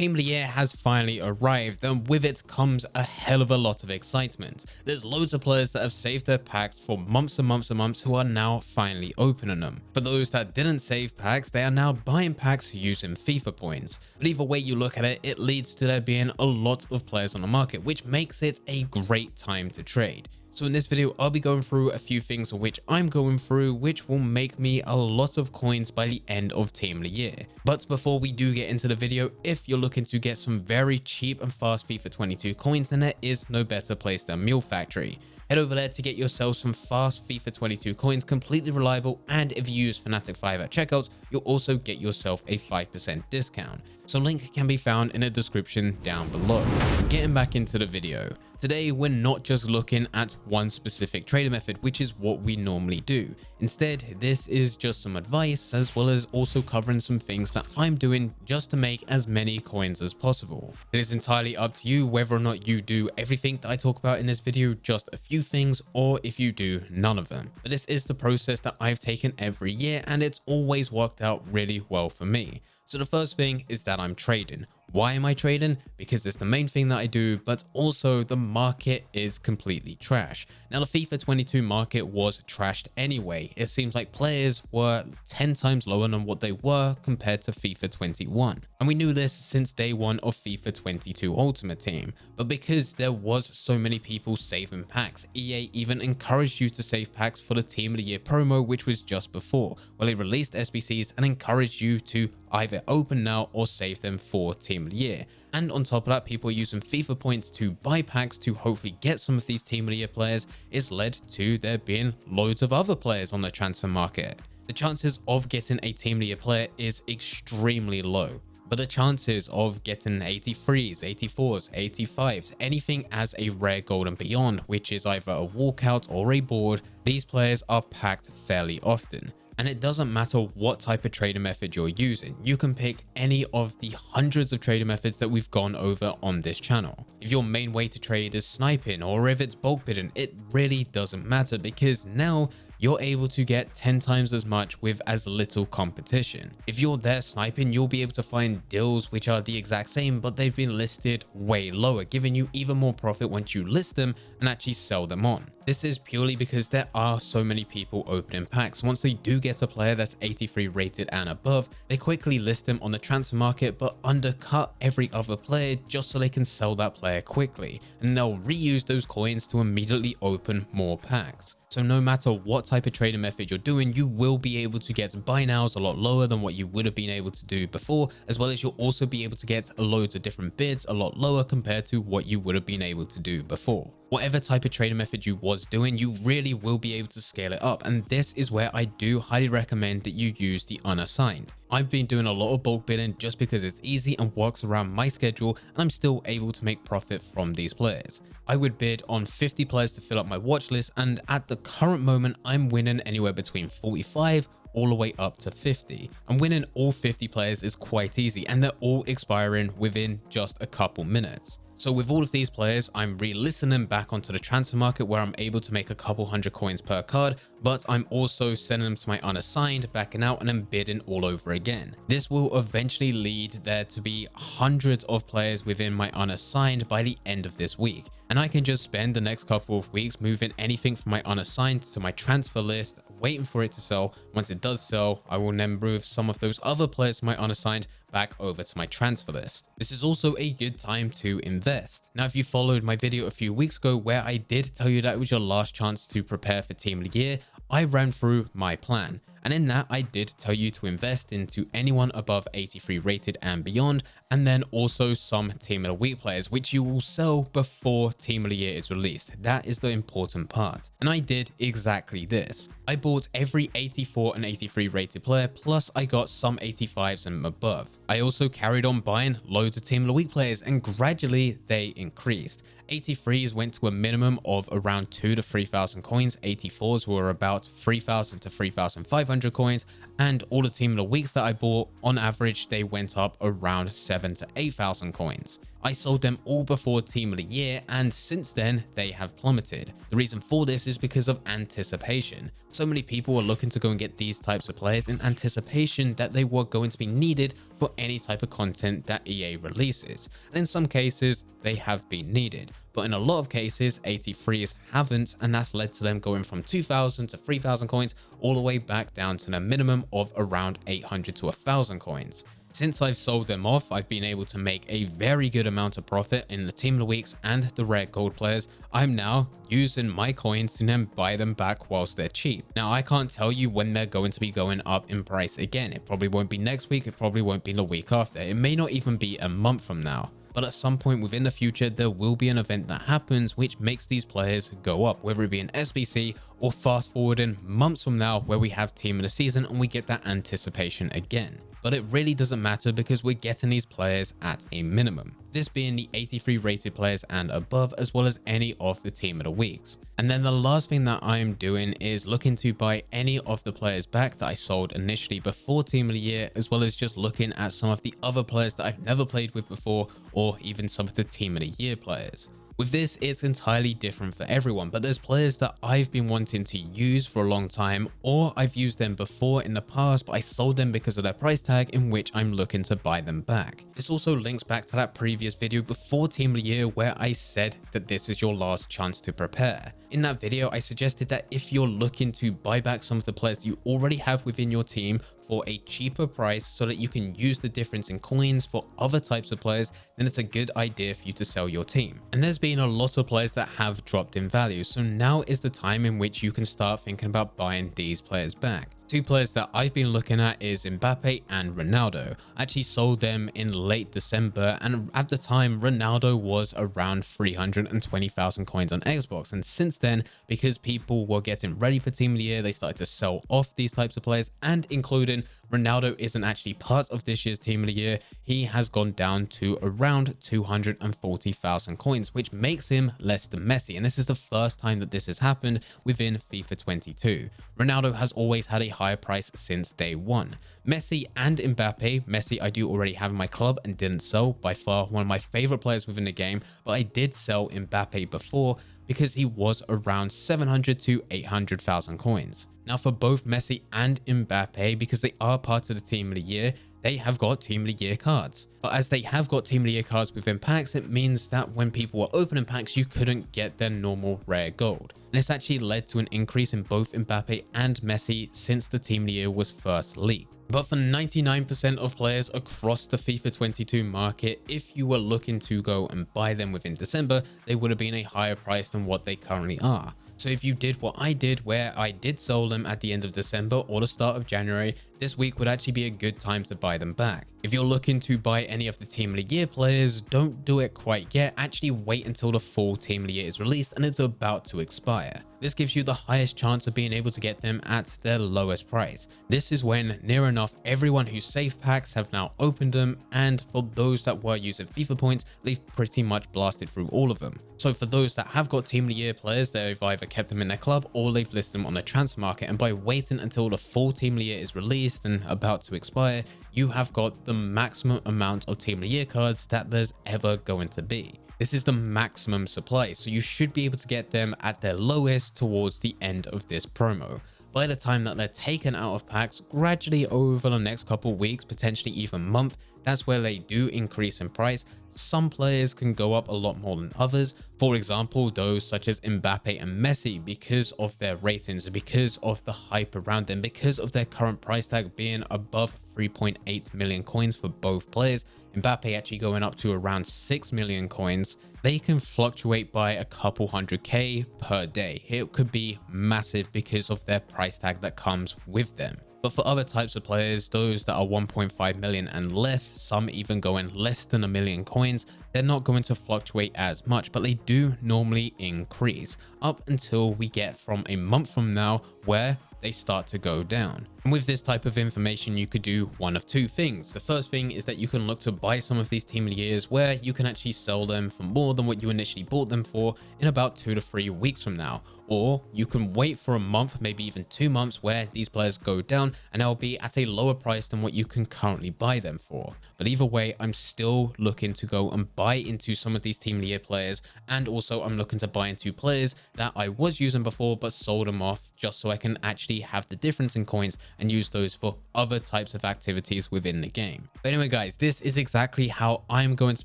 Team of the Year has finally arrived, and with it comes a hell of a lot of excitement. There's loads of players that have saved their packs for months and months and months who are now finally opening them. For those that didn't save packs, they are now buying packs using FIFA points. But either way you look at it, it leads to there being a lot of players on the market, which makes it a great time to trade. So in this video, I'll be going through a few things which I'm going through, which will make me a lot of coins by the end of Team of the Year. But before we do get into the video, if you're looking to get some very cheap and fast FIFA 22 coins, then there is no better place than Mule Factory. Head over there to get yourself some fast FIFA 22 coins, completely reliable, and if you use Fnatic 5 at checkout, you'll also get yourself a 5% discount. So link can be found in the description down below. Getting back into the video. Today, we're not just looking at one specific trader method, which is what we normally do. Instead, this is just some advice, as well as also covering some things that I'm doing just to make as many coins as possible. It is entirely up to you whether or not you do everything that I talk about in this video, just a few things, or if you do none of them. But this is the process that I've taken every year, and it's always worked out really well for me. So the first thing is that I'm trading. Why am I trading? Because it's the main thing that I do, but also the market is completely trash. Now, the FIFA 22 market was trashed anyway. It seems like players were 10 times lower than what they were compared to FIFA 21. And we knew this since day one of FIFA 22 Ultimate Team. But because there was so many people saving packs, EA even encouraged you to save packs for the Team of the Year promo, which was just before. Well, they released SBCs and encouraged you to either open now or save them for Team of the Year. And on top of that, people are using FIFA points to buy packs to hopefully get some of these Team of the Year players. It's led to there being loads of other players on the transfer market. The chances of getting a Team of the Year player is extremely low, but the chances of getting 83s, 84s, 85s, anything as a rare gold and beyond, which is either a walkout or a board, these players are packed fairly often. And it doesn't matter what type of trader method you're using. You can pick any of the hundreds of trader methods that we've gone over on this channel. If your main way to trade is sniping or if it's bulk bidding, it really doesn't matter, because now you're able to get 10 times as much with as little competition. If you're there sniping, you'll be able to find deals which are the exact same, but they've been listed way lower, giving you even more profit once you list them and actually sell them on. This is purely because there are so many people opening packs. Once they do get a player that's 83 rated and above, they quickly list them on the transfer market, but undercut every other player just so they can sell that player quickly. And they'll reuse those coins to immediately open more packs. So no matter what type of trading method you're doing, you will be able to get buy nows a lot lower than what you would have been able to do before, as well as you'll also be able to get loads of different bids a lot lower compared to what you would have been able to do before. Whatever type of trading method you was doing, you really will be able to scale it up. And this is where I do highly recommend that you use the unassigned. I've been doing a lot of bulk bidding just because it's easy and works around my schedule, and I'm still able to make profit from these players. I would bid on 50 players to fill up my watch list, and at the current moment, I'm winning anywhere between 45 all the way up to 50. And winning all 50 players is quite easy, and they're all expiring within just a couple minutes. So with all of these players, I'm relisting them back onto the transfer market where I'm able to make a couple hundred coins per card, but I'm also sending them to my unassigned, backing out, and then bidding all over again. This will eventually lead there to be hundreds of players within my unassigned by the end of this week. And I can just spend the next couple of weeks moving anything from my unassigned to my transfer list, waiting for it to sell. Once it does sell, I will then move some of those other players from my unassigned back over to my transfer list. This is also a good time to invest. Now, if you followed my video a few weeks ago where I did tell you that it was your last chance to prepare for Team of the Year, I ran through my plan. And in that, I did tell you to invest into anyone above 83 rated and beyond, and then also some Team of the Week players, which you will sell before Team of the Year is released. That is the important part. And I did exactly this. I bought every 84 and 83 rated player, plus I got some 85s and above. I also carried on buying loads of Team of the Week players, and gradually they increased. 83s went to a minimum of around 2,000 to 3,000 coins. 84s were about 3,000 to 3,500 500 coins, and all the team of the weeks that I bought, on average, they went up around 7,000 to 8,000 coins. I sold them all before team of the year, and since then they have plummeted. The reason for this is because of anticipation. So many people were looking to go and get these types of players in anticipation that they were going to be needed for any type of content that EA releases, and in some cases they have been needed, but in a lot of cases 83s haven't, and that's led to them going from 2,000 to 3,000 coins all the way back down to the minimum of around 800 to 1,000 coins. Since I've sold them off, I've been able to make a very good amount of profit in the team of the weeks and the rare gold players. I'm now using my coins to then buy them back whilst they're cheap. Now, I can't tell you when they're going to be going up in price again. It probably won't be next week. It probably won't be the week after. It may not even be a month from now. But at some point within the future, there will be an event that happens which makes these players go up, whether it be an SBC or fast forwarding months from now where we have team of the season and we get that anticipation again. But it really doesn't matter because we're getting these players at a minimum. This being the 83 rated players and above, as well as any of the team of the weeks. And then the last thing that I'm doing is looking to buy any of the players back that I sold initially before team of the year, as well as just looking at some of the other players that I've never played with before, or even some of the team of the year players. With this, it's entirely different for everyone, but there's players that I've been wanting to use for a long time, or I've used them before in the past, but I sold them because of their price tag, in which I'm looking to buy them back. This also links back to that previous video before Team of the Year where I said that this is your last chance to prepare. In that video, I suggested that if you're looking to buy back some of the players that you already have within your team for a cheaper price so that you can use the difference in coins for other types of players, then it's a good idea for you to sell your team. And there's been a lot of players that have dropped in value, so now is the time in which you can start thinking about buying these players back. Two players that I've been looking at is Mbappe and Ronaldo. I actually sold them in late December, and at the time Ronaldo was around 320,000 coins on Xbox, and since then, because people were getting ready for Team of the Year, they started to sell off these types of players, and including Ronaldo isn't actually part of this year's Team of the Year. He has gone down to around 240,000 coins, which makes him less than Messi, and this is the first time that this has happened within FIFA 22. Ronaldo has always had a higher price since day one. Messi and Mbappe. Messi I do already have in my club and didn't sell, by far one of my favorite players within the game, but I did sell Mbappe before because he was around 700 to 800,000 coins. Now for both Messi and Mbappe, because they are part of the Team of the Year, they have got Team of the Year cards. But as they have got Team of the Year cards within packs, it means that when people were opening packs, you couldn't get their normal rare gold. And this actually led to an increase in both Mbappe and Messi since the Team of the Year was first leaked. But for 99% of players across the FIFA 22 market, if you were looking to go and buy them within December, they would have been a higher price than what they currently are. So if you did what I did, where I did sell them at the end of December or the start of January, this week would actually be a good time to buy them back. If you're looking to buy any of the Team of the Year players, don't do it quite yet. Actually wait until the full Team of the Year is released and it's about to expire. This gives you the highest chance of being able to get them at their lowest price. This is when near enough everyone who saved packs have now opened them, and for those that were using FIFA points, they've pretty much blasted through all of them. So for those that have got Team of the Year players, they've either kept them in their club or they've listed them on the transfer market, and by waiting until the full Team of the Year is released and about to expire, you have got the maximum amount of Team of the Year cards that there's ever going to be. This is the maximum supply, so you should be able to get them at their lowest towards the end of this promo. By the time that they're taken out of packs, gradually over the next couple weeks, potentially even month, that's where they do increase in price. Some players can go up a lot more than others. For example, those such as Mbappe and Messi, because of their ratings, because of the hype around them, because of their current price tag being above 3.8 million coins for both players, Mbappe actually going up to around 6 million coins, they can fluctuate by a couple 100k per day. It could be massive because of their price tag that comes with them. But for other types of players, those that are 1.5 million and less, some even going less than 1 million coins, they're not going to fluctuate as much, but they do normally increase up until we get from a month from now where they start to go down. And with this type of information, you could do one of two things. The first thing is that you can look to buy some of these team of the years where you can actually sell them for more than what you initially bought them for in about 2 to 3 weeks from now. Or you can wait for a month, maybe even 2 months, where these players go down and they'll be at a lower price than what you can currently buy them for. But either way, I'm still looking to go and buy into some of these team of the year players, and also I'm looking to buy into players that I was using before but sold them off, just so I can actually have the difference in coins and use those for other types of activities within the game. But anyway guys, this is exactly how I'm going to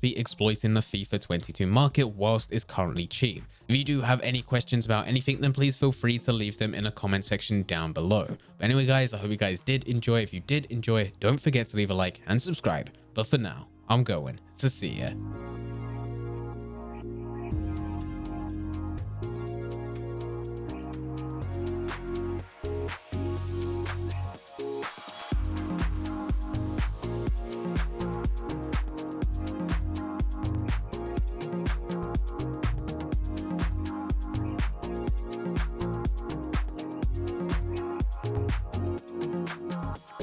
be exploiting the FIFA 22 market whilst it's currently cheap. If you do have any questions about anything, then please feel free to leave them in the comment section down below. But anyway guys, I hope you guys did enjoy. If you did enjoy, don't forget to leave a like and subscribe. But for now, I'm going to see ya.